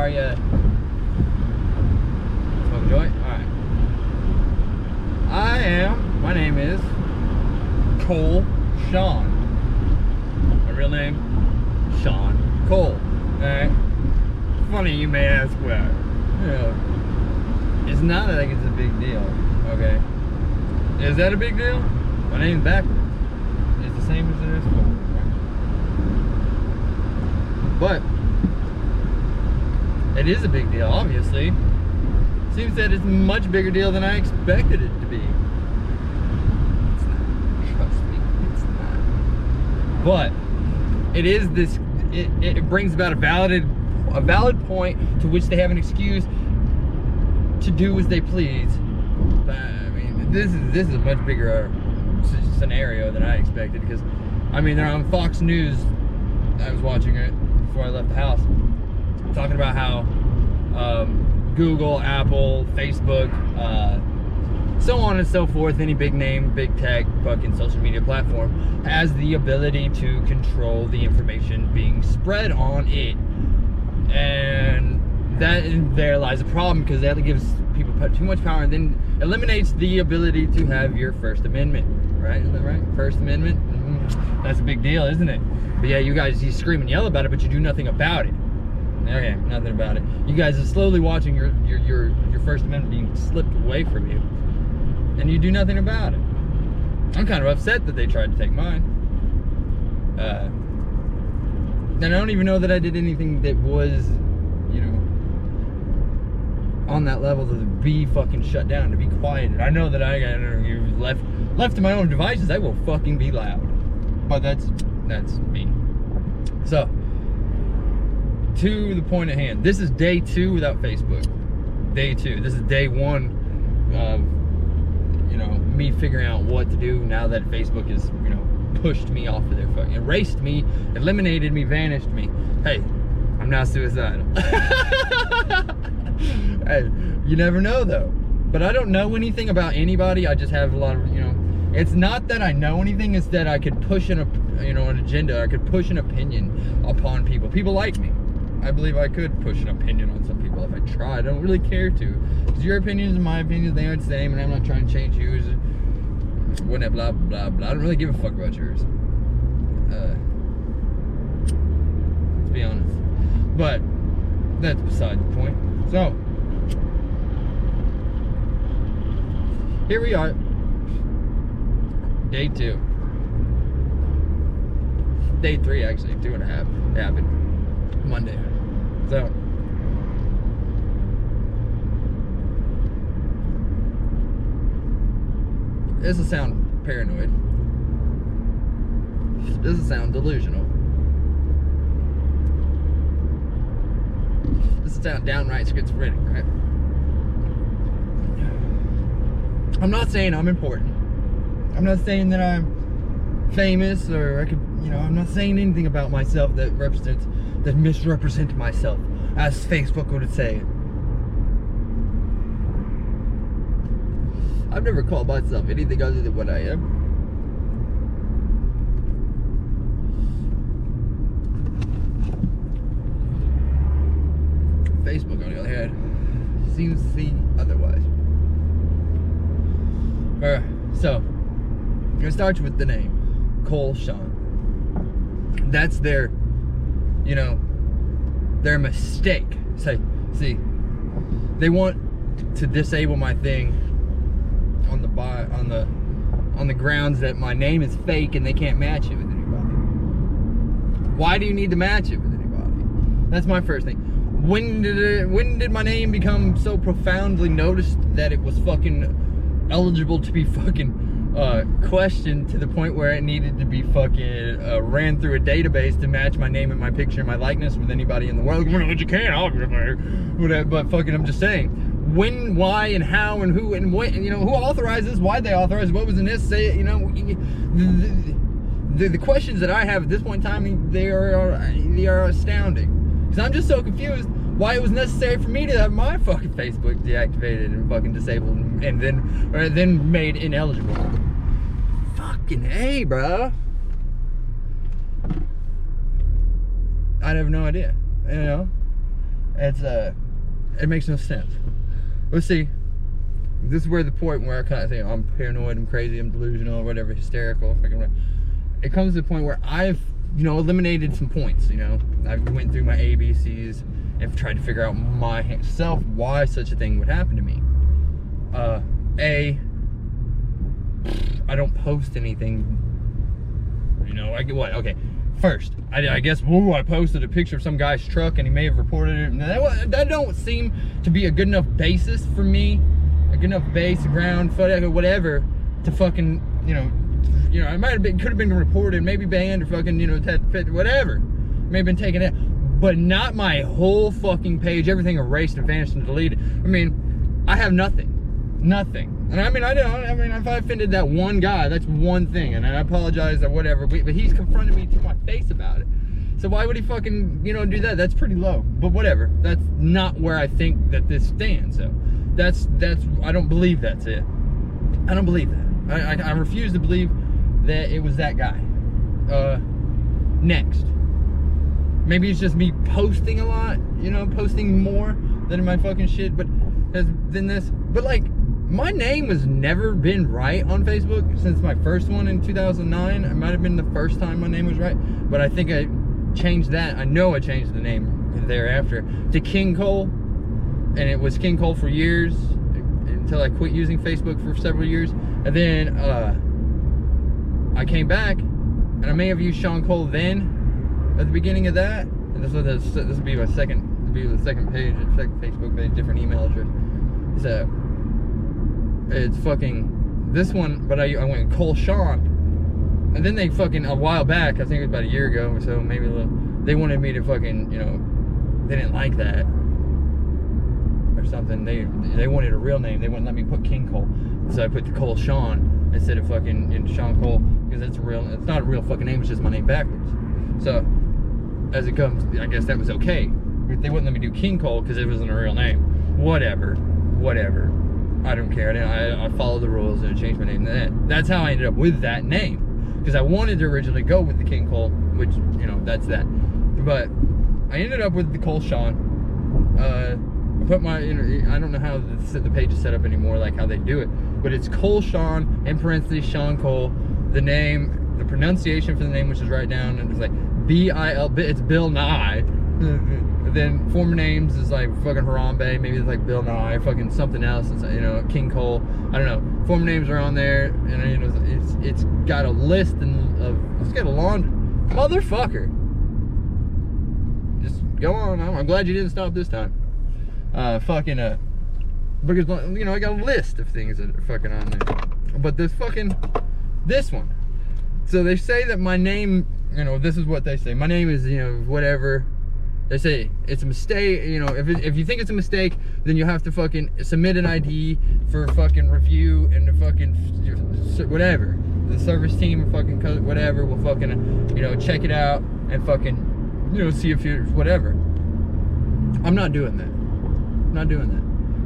are you? Smoke a joint? Alright. My name is Cole Shaun. My real name, Shaun Cole. Alright? Funny you may ask why. It's not like it's a big deal, okay? Is that a big deal? My name's backwards. It's the same as it is forward, right? But it is a big deal, obviously. Seems that it's a much bigger deal than I expected it to be. It's not. Trust me, it's not. But it is this. It brings about a valid point to which they have an excuse to do as they please. I mean, this is a much bigger scenario than I expected, because I mean, they're on Fox News. I was watching it before I left the house, talking about how Google, Apple, Facebook, so on and so forth, any big name, big tech, fucking social media platform has the ability to control the information being spread on it. And that there lies a problem, because that gives people too much power and then eliminates the ability to have your First Amendment. Right? Is that right? First Amendment? Mm-hmm. That's a big deal, isn't it? But yeah, you scream and yell about it, but you do nothing about it. Okay, nothing about it. You guys are slowly watching your First Amendment being slipped away from you, and you do nothing about it. I'm kind of upset that they tried to take mine. And I don't even know that I did anything that was, you know, on that level to be fucking shut down, to be quieted. I know that I got left to my own devices, I will fucking be loud. But that's me. So, to the point at hand. This is day 2 without Facebook. Day 2. This is day 1 of, you know, me figuring out what to do now that Facebook is, you know, pushed me off of their fucking, erased me, eliminated me, vanished me. Hey, I'm not suicidal. Hey, you never know though. But I don't know anything about anybody. I just have a lot of, you know, it's not that I know anything, it's that I could push an agenda, I could push an opinion upon people. People like me. I believe I could push an opinion on some people if I tried. I don't really care to. Because your opinions and my opinions, they aren't the same, and I'm not trying to change yours. Whatever, blah, blah, blah. I don't really give a fuck about yours. Let's be honest. But that's beside the point. So, here we are. Day 2. Day 3, actually. 2.5. It happened Monday. So, this will sound paranoid. This will sound delusional. This will sound downright schizophrenic, right? I'm not saying I'm important. I'm not saying that I'm famous, or I could, you know, I'm not saying anything about myself that misrepresent myself, as Facebook would say it. I've never called myself anything other than what I am. Facebook, on the other hand, seems to see otherwise. So, I'm gonna start with the name, Cole Shaun. That's their, you know, their mistake. See, they want to disable my thing on the grounds that my name is fake and they can't match it with anybody. Why do you need to match it with anybody? That's my first thing. When did my name become so profoundly noticed that it was fucking eligible to be fucking questioned to the point where it needed to be fucking ran through a database to match my name and my picture and my likeness with anybody in the world? But you can't, obviously. But fucking, I'm just saying. When, why, and how, and who, and what, and, you know, who authorizes, why they authorize, what was in this, say, you know, the questions that I have at this point in time, they are astounding. Because I'm just so confused why it was necessary for me to have my fucking Facebook deactivated and fucking disabled and then made ineligible. Fucking A, bro. I have no idea, you know. It's it makes no sense. Let's see. This is where the point where I kind of think I'm paranoid, I'm crazy, I'm delusional, or whatever, hysterical. It comes to the point where I've, you know, eliminated some points. You know, I went through my ABCs and tried to figure out myself why such a thing would happen to me. I don't post anything. You know, I get what? Okay. First, I guess, I posted a picture of some guy's truck and he may have reported it. And that don't seem to be a good enough basis for me, a good enough base, ground, whatever, to fucking, you know, it might have been, could have been reported, maybe banned or fucking, you know, whatever. May have been taken out, but not my whole fucking page, everything erased and vanished and deleted. I mean, I have nothing. And I mean, if I offended that one guy, that's one thing, and I apologize or whatever, but he's confronted me to my face about it. So why would he fucking, you know, do that? That's pretty low, but whatever. That's not where I think that this stands. So that's I don't believe that's it. I don't believe that. I refuse to believe that it was that guy. Next. Maybe it's just me posting a lot, you know, posting more than my fucking shit, but like, my name has never been right on Facebook since my first one in 2009. It might have been the first time my name was right, but I think I changed that. I know I changed the name thereafter to King Cole, and it was King Cole for years until I quit using Facebook for several years. And then I came back, and I may have used Shaun Cole then at the beginning of that. And this would be my second, the second page, second Facebook page, different email address. So it's fucking this one, but I went Cole Shaun, and then they fucking, a while back, I think it was about a year ago or so, maybe a little, they wanted me to fucking, you know, they didn't like that or something. They wanted a real name. They wouldn't let me put King Cole, so I put the Cole Shaun instead of fucking Shaun Cole, because it's not a real fucking name. It's just my name backwards. So as it comes, I guess that was okay. But they wouldn't let me do King Cole because it wasn't a real name. Whatever. I don't care. I followed the rules and changed my name to that. That's how I ended up with that name, because I wanted to originally go with the King Cole, which, you know, that's that. But I ended up with the Cole Shaun. I put my, you know, I don't know how the page is set up anymore, like how they do it, but it's Cole Shaun in parentheses Shaun Cole. The name, the pronunciation for the name, which is right down, and it's like B-I-L. It's Bill Nye. Then former names is like fucking Harambe, maybe it's like Bill Nye, fucking something else. It's, you know, King Cole. I don't know. Former names are on there, and, you know, it's got a list it's got a laundry. Motherfucker. Just go on. I'm glad you didn't stop this time. Because, you know, I got a list of things that are fucking on there. But this one. So they say that my name, you know, this is what they say. My name is, you know, whatever. They say it's a mistake, you know, if you think it's a mistake, then you have to fucking submit an ID for fucking review, and the fucking whatever. The service team, fucking whatever, will fucking, you know, check it out and fucking, you know, see if you're whatever. I'm not doing that. I'm not doing that.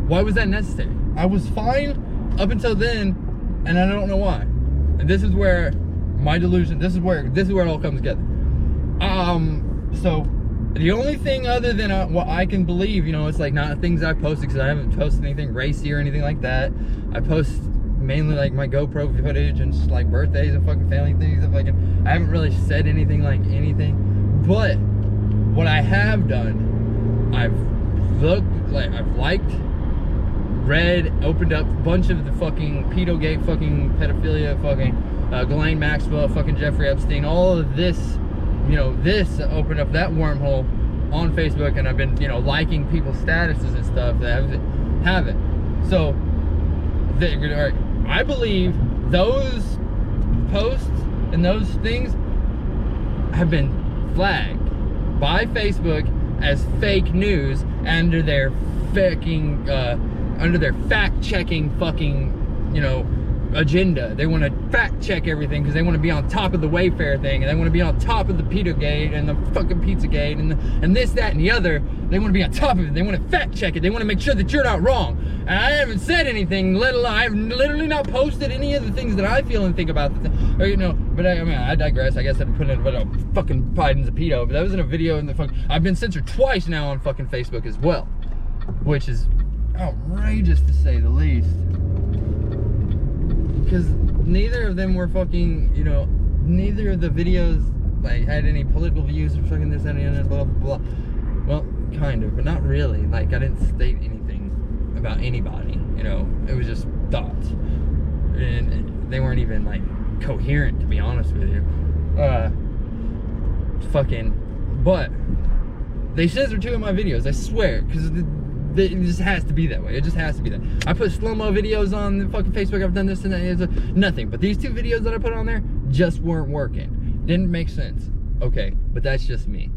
Why was that necessary? I was fine up until then, and I don't know why. And this is where my delusion, this is where it all comes together. So the only thing other than what I can believe, you know, it's like not things I've posted, because I haven't posted anything racy or anything like that. I post mainly like my GoPro footage and just like birthdays and fucking family things. I haven't really said anything like anything. But what I have done, I've liked, read, opened up a bunch of the fucking pedogate, fucking pedophilia, fucking Ghislaine Maxwell, fucking Jeffrey Epstein, all of this. You know, this opened up that wormhole on Facebook, and I've been, you know, liking people's statuses and stuff that have it. So, I believe those posts and those things have been flagged by Facebook as fake news under their fucking, under their fact-checking fucking, you know, agenda. They want to fact check everything because they want to be on top of the Wayfair thing, and they want to be on top of the Pita Gate and the fucking Pizza Gate and this, that, and the other. They want to be on top of it. They want to fact check it. They want to make sure that you're not wrong. And I haven't said anything, let alone I've literally not posted any of the things that I feel and think about. Or, you know, but I digress. I guess I'd put in a fucking Biden's a pedo, but that was in a video in the fucking. I've been censored twice now on fucking Facebook as well, which is outrageous to say the least. Because neither of them were fucking, you know, neither of the videos like had any political views or fucking this, that, and the other, blah, blah, blah. Well, kind of, but not really. Like, I didn't state anything about anybody, you know. It was just thoughts. And they weren't even, like, coherent, to be honest with you. But they censored 2 of my videos, I swear, because it just has to be that way. It just has to be that. I put slow-mo videos on the fucking Facebook. I've done this and that. It's nothing. But these 2 videos that I put on there just weren't working. Didn't make sense. Okay, but that's just me.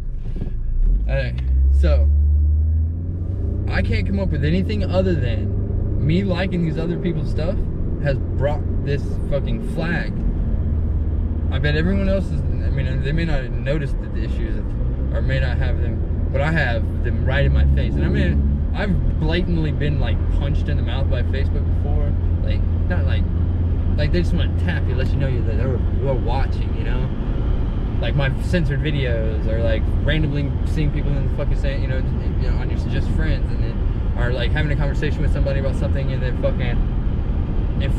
So I can't come up with anything other than me liking these other people's stuff has brought this fucking flag. I bet everyone else is. I mean, they may not have noticed the issues or may not have them, but I have them right in my face. And I mean, I've blatantly been like punched in the mouth by Facebook before. Like, not like they just want to tap you, let you know they're watching, you know? Like my censored videos, or like randomly seeing people in the fucking saying, you know, on your just friends, and then are like having a conversation with somebody about something, and then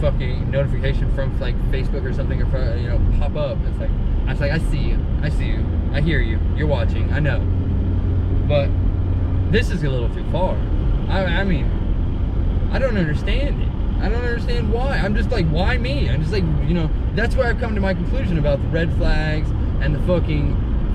fucking notification from like Facebook or something, or you know, pop up. It's like I see you, I hear you, you're watching, I know, but this is a little too far. I mean, I don't understand it. I don't understand why. I'm just like, why me? I'm just like, you know, that's where I've come to my conclusion about the red flags and the fucking